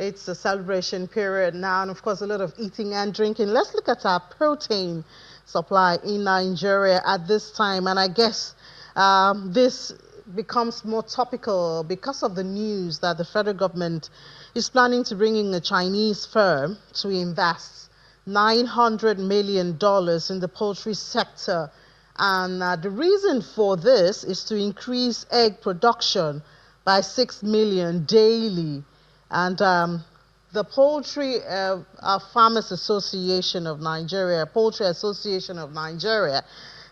It's a celebration period now, and of course, a lot of eating and drinking. Let's look at our protein supply in Nigeria at this time, and I guess this becomes more topical because of the news that the federal government is planning to bring in a Chinese firm to invest $900 million in the poultry sector. And the reason for this is to increase egg production by 6 million daily. And the Poultry Farmers Association of Nigeria, Poultry Association of Nigeria,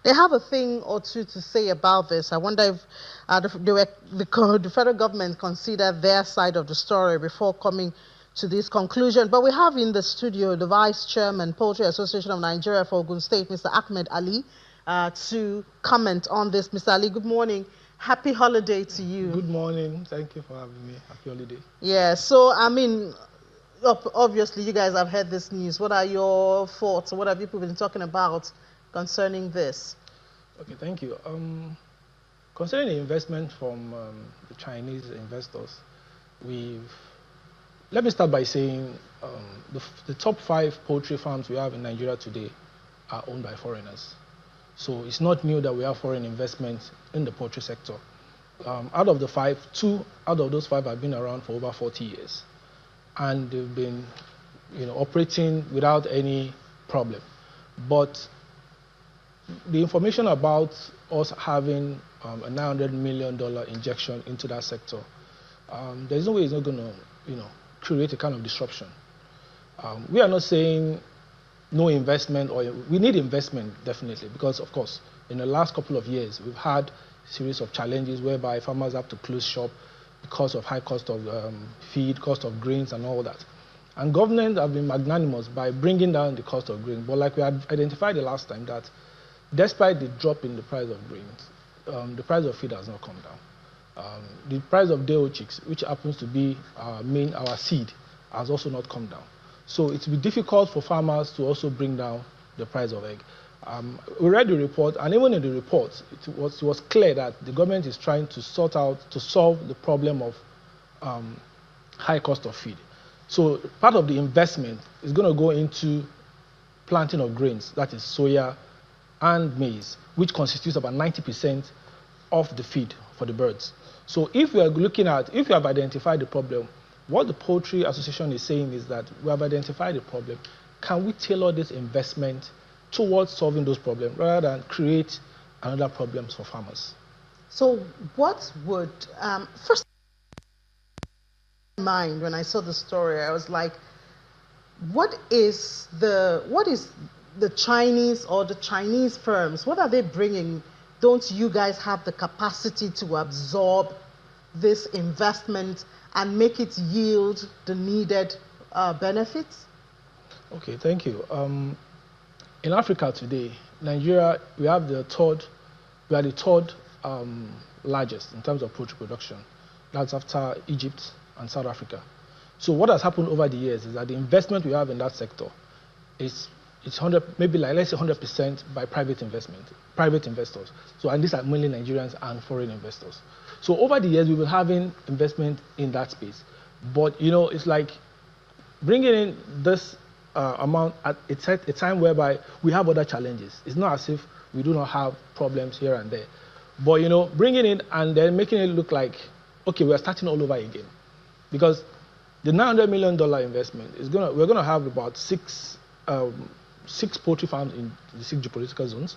they have a thing or two to say about this. I wonder if the federal government considered their side of the story before coming to this conclusion. But we have in the studio the Vice Chairman, Poultry Association of Nigeria for Ogun State, Mr. Ahmed Ali, to comment on this. Mr. Ali, good morning. Happy holiday to you. Good morning. Thank you for having me. Happy holiday. Yeah, so, I mean, obviously you guys have heard this news. What are your thoughts? What have people been talking about concerning this? Okay, thank you. Concerning the investment from the Chinese investors, let me start by saying the top 5 poultry farms we have in Nigeria today are owned by foreigners. So it's not new that we have foreign investment in the poultry sector. Out of the 5, 2 out of those 5 have been around for over 40 years. And they've been operating without any problem. But the information about us having a $900 million injection into that sector, there's no way it's not going to create a kind of disruption. We are not saying no investment, or we need investment definitely, because of course in the last couple of years we've had a series of challenges whereby farmers have to close shop because of high cost of feed, cost of grains and all that. And government have been magnanimous by bringing down the cost of grain. But like we had identified the last time, that despite the drop in the price of grains, the price of feed has not come down. The price of day-old chicks, which happens to be our seed, has also not come down. So it will be difficult for farmers to also bring down the price of egg. We read the report, and even in the report, it was clear that the government is trying to solve the problem of high cost of feed. So part of the investment is going to go into planting of grains, that is soya and maize, which constitutes about 90% of the feed for the birds. So if we have identified the problem, what the Poultry Association is saying is that we have identified the problem. Can we tailor this investment towards solving those problems rather than create another problems for farmers? So what would, first in mind when I saw the story, I was like, what is the Chinese or the Chinese firms, what are they bringing? Don't you guys have the capacity to absorb this investment and make it yield the needed benefits? Okay, thank you. In Africa today, Nigeria, we are the third largest in terms of poultry production. That's after Egypt and South Africa. So what has happened over the years is that the investment we have in that sector is maybe like let's say 100% by private investors. So, and these are mainly Nigerians and foreign investors. So over the years, we've been having investment in that space. But it's like bringing in this amount at a time whereby we have other challenges. It's not as if we do not have problems here and there. But bringing in and then making it look like, okay, we are starting all over again. Because the $900 million investment is we're gonna have about six poultry farms in the 6 geopolitical zones,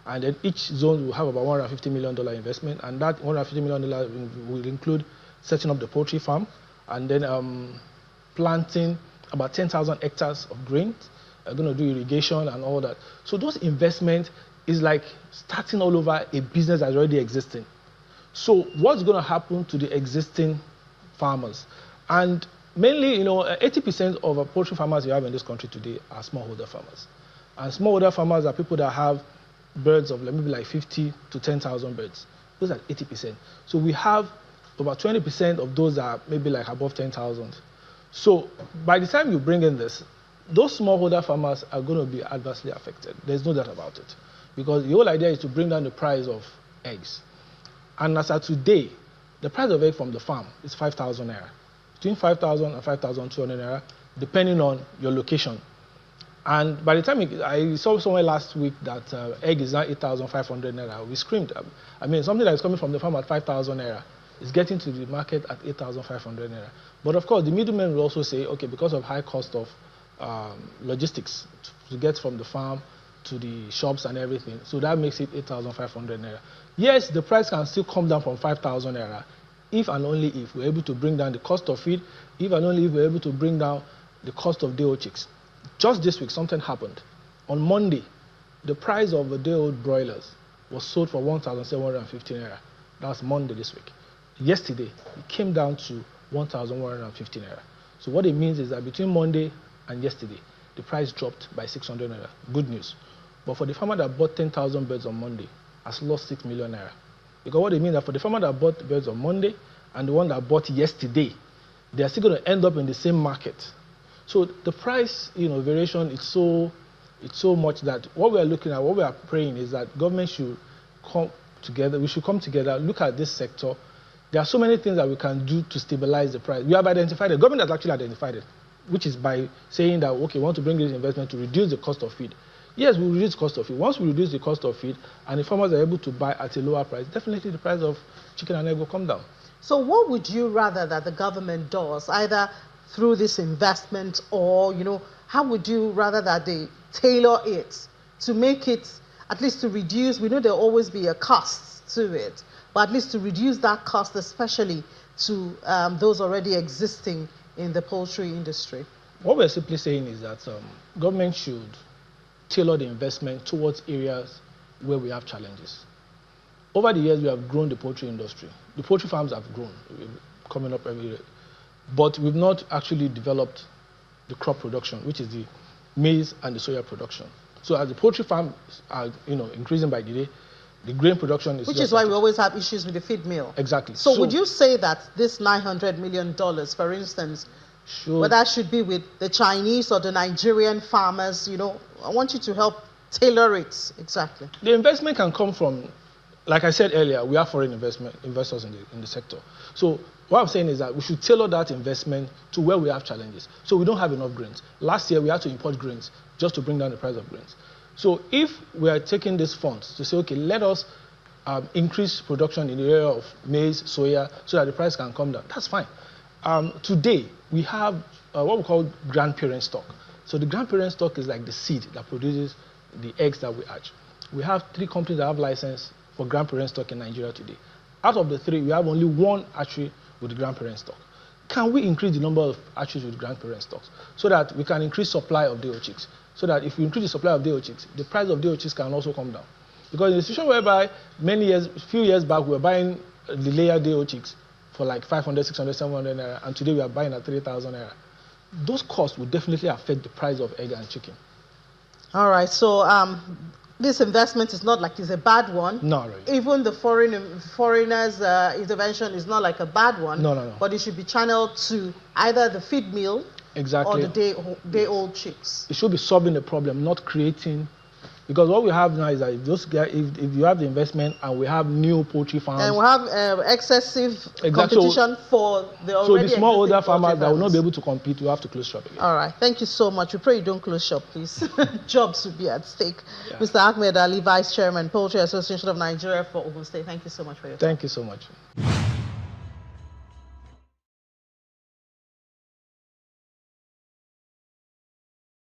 and then each zone will have about $150 million investment, and that $150 million will include setting up the poultry farm, and then planting about 10,000 hectares of grains. We're going to do irrigation and all that. So those investments is like starting all over a business that's already existing. So what's going to happen to the existing farmers? And mainly, 80% of our poultry farmers we have in this country today are smallholder farmers. And smallholder farmers are people that have birds of maybe like 50 to 10,000 birds. Those are 80%. So we have about 20% of those that are maybe like above 10,000. So by the time you bring in this, those smallholder farmers are going to be adversely affected. There's no doubt about it. Because the whole idea is to bring down the price of eggs. And as of today, the price of egg from the farm is 5,000 naira. between 5,000 and 5,200 naira, depending on your location. And by the time I saw somewhere last week that egg is now 8,500 naira, we screamed. I mean, something that is coming from the farm at 5,000 naira is getting to the market at 8,500 naira. But of course, the middlemen will also say, okay, because of high cost of logistics to get from the farm to the shops and everything, so that makes it 8,500 naira. Yes, the price can still come down from 5,000 naira if and only if we're able to bring down the cost of feed, if and only if we're able to bring down the cost of day-old chicks. Just this week, something happened. On Monday, the price of the day-old broilers was sold for 1,750 naira. That's Monday this week. Yesterday, it came down to 1,150 naira. So what it means is that between Monday and yesterday, the price dropped by 600 naira. Good news. But for the farmer that bought 10,000 birds on Monday, has lost 6 million naira. Because what it means is that for the farmer that bought birds on Monday and the one that bought yesterday, they are still going to end up in the same market. So the price, variation is so much that what we are looking at, what we are praying is that government should come together. We should come together, look at this sector. There are so many things that we can do to stabilize the price. We have identified it. Government has actually identified it, which is by saying that, okay, we want to bring this investment to reduce the cost of feed. Yes, we reduce the cost of feed. Once we reduce the cost of feed and the farmers are able to buy at a lower price, definitely the price of chicken and egg will come down. So what would you rather that the government does, either through this investment or, how would you rather that they tailor it to make it, at least to reduce, we know there'll always be a cost to it, but at least to reduce that cost, especially to those already existing in the poultry industry? What we're simply saying is that government should tailor the investment towards areas where we have challenges. Over the years, we have grown the poultry industry. The poultry farms have grown, coming up every year. But we've not actually developed the crop production, which is the maize and the soya production. So as the poultry farms are, increasing by the day, the grain production is... Which is why we always have issues with the feed mill. Exactly. So would you say that this $900 million, for instance, whether that should be with the Chinese or the Nigerian farmers, I want you to help tailor it exactly. The investment can come from, like I said earlier, we have foreign investors in the sector. So what I'm saying is that we should tailor that investment to where we have challenges. So we don't have enough grains. Last year, we had to import grains just to bring down the price of grains. So if we are taking these funds to say, okay, let us increase production in the area of maize, soya, so that the price can come down, that's fine. Today, we have what we call grandparent stock. So the grandparent stock is like the seed that produces the eggs that we hatch. We have 3 companies that have license for grandparent stock in Nigeria today. Out of the 3, we have only 1 hatchery with grandparent stock. Can we increase the number of hatcheries with grandparent stocks so that we can increase supply of day-old chicks? So that if we increase the supply of day-old chicks, the price of day-old chicks can also come down. Because in a situation whereby few years back, we were buying the layer day-old chicks for like 500, 600, 700 naira, and today we are buying at 3,000 naira. Those costs will definitely affect the price of egg and chicken. All right, so this investment is not like it's a bad one. No, really. Even the foreigners' intervention is not like a bad one. No. But it should be channeled to either the feed mill exactly. or the day-old chicks. It should be solving the problem, not creating. Because what we have now is that if you have the investment and we have new poultry farms. And we have excessive competition for the already So the small older farmers farms that will not be able to compete, we have to close shop again. All right. Thank you so much. We pray you don't close shop, please. Jobs will be at stake. Yeah. Mr. Ahmed Ali, Vice Chairman, Poultry Association of Nigeria for Ogun State. Thank you so much for your time. Thank you so much.